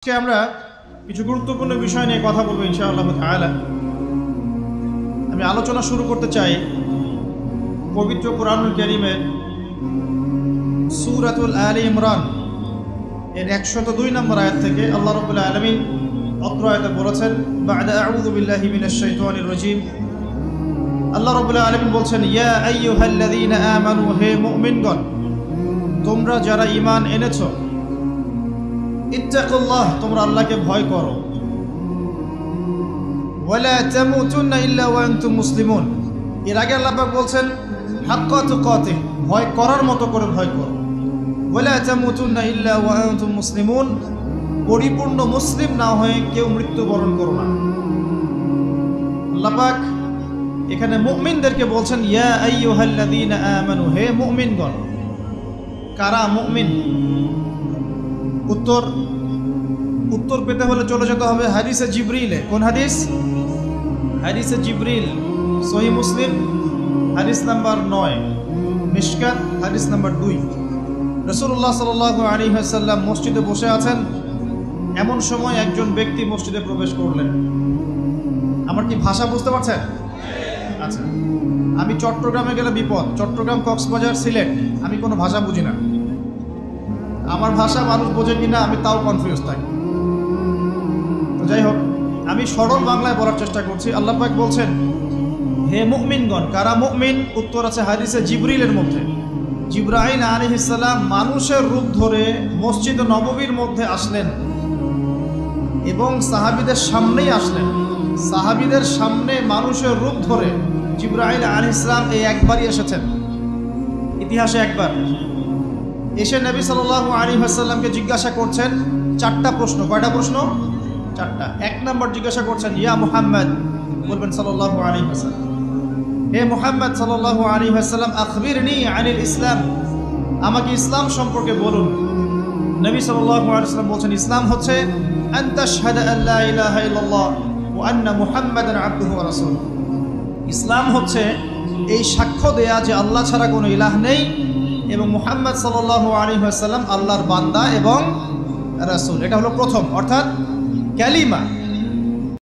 আজকে আমরা কিছু গুরুত্বপূর্ণ বিষয় নিয়ে কথা বলবো ইনশাআল্লাহ তাআলা। আমি আলোচনা শুরু করতে চাই পবিত্র কোরআনুল কারীমের সূরাতুল আলে ইমরান এর 102 নম্বর আয়াত থেকে। আল্লাহ রাব্বুল আলামিন অত্র আয়াতে বলেছেন, বা'দা আউযু বিল্লাহি মিনাশ শাইতানির রাজীম। আল্লাহ রাব্বুল আলামিন বলছেন, ইয়া আইয়ুহাল্লাযীনা আমানু, হে মুমিনগণ, তোমরা যারা ঈমান এনেছো, ইত্তাকুল্লাহ, তোমরা আল্লাহকে ভয় করো, ওয়ালা তামুতুন্না ইল্লা ওয়া আনতুম মুসলিমুন। এর আগে আল্লাহ পাক বলছেন হাক্কা তুকাতিহ, ভয় করার মতো করে ভয় করো, ওয়ালা তামুতুন্না ইল্লা ওয়া আনতুম মুসলিমুন, পরিপূর্ণ মুসলিম না হয়ে কেউ মৃত্যুবরণ করো না। আল্লাহ পাক এখানে মুমিনদেরকে বলছেন, ইয়া আইয়ুহাল্লাযীনা আমানু, হে মুমিনগণ। কারা মুমিন? উত্তর পেতে হলে চলে যেতে হবে হাদিসে জিবরিলে। কোন হাদিস? হাদিসে জিবরিল, সহিহ মুসলিম হাদিস নাম্বার 9, মিশকাত হাদিস নাম্বার 2। রাসূলুল্লাহ সাল্লাল্লাহু আলাইহি ওয়াসাল্লাম মসজিদে বসে আছেন, এমন সময় একজন ব্যক্তি মসজিদে প্রবেশ করলেন। আমার কি ভাষা বুঝতে পারছেন? আচ্ছা, আমি চট্টগ্রামে গেলে বিপদ, চট্টগ্রাম, কক্সবাজার, সিলেট, আমি কোনো ভাষা বুঝি না। আমার ভাষা মানুষ বোঝে কিনা আমি তাও কনফিউজ থাকি। তো যাই হোক, আমি সরল বাংলায় বলার চেষ্টা করছি। আল্লাহ পাক বলছেন, হে মুমিনগণ। কারা মুমিন? উত্তর আছে হাদিসে জিবরিলের মধ্যে। জিবরাইল আলাইহিস সালাম মানুষের রূপ ধরে মসজিদ নববীর মধ্যে আসলেন এবং সাহাবীদের সামনেই আসলেন। সাহাবীদের সামনে মানুষের রূপ ধরে জিবরাইল আলাইহিস সালাম এই একবারই এসেছেন, ইতিহাসে একবার। এসে নবী সাল্লাল্লাহু আলাইহি ওয়াসাল্লামকে জিজ্ঞাসা করছেন 4টা প্রশ্ন। কয়টা প্রশ্ন? 4টা। 1 নম্বর জিজ্ঞাসা করছেন, ইয়া মুহাম্মদ, বলবেন সাল্লাল্লাহু আলাইহি ওয়াসাল্লাম, হে মুহাম্মদ সাল্লাল্লাহু আলাইহি ওয়াসাল্লাম, আখবিরনি আনিল ইসলাম, আমাকে ইসলাম সম্পর্কে বলুন। নবী সাল্লাল্লাহু আলাইহি ওয়াসাল্লাম বলছেন, ইসলাম হচ্ছে আন তাশহাদা আল্লা ইলাহা ইল্লাল্লাহ ওয়া আন্না মুহাম্মাদান আবদুহু ওয়া রাসূলুহু। ইসলাম হচ্ছে এই সাক্ষ্য দেয়া যে আল্লাহ ছাড়া কোনো ইলাহ নেই এবং মুহাম্মদ সাল্লাল্লাহু আলাইহি ওয়াসাল্লাম আল্লাহর বান্দা এবং রাসূল। এটা হলো প্রথম, অর্থাৎ কালিমা।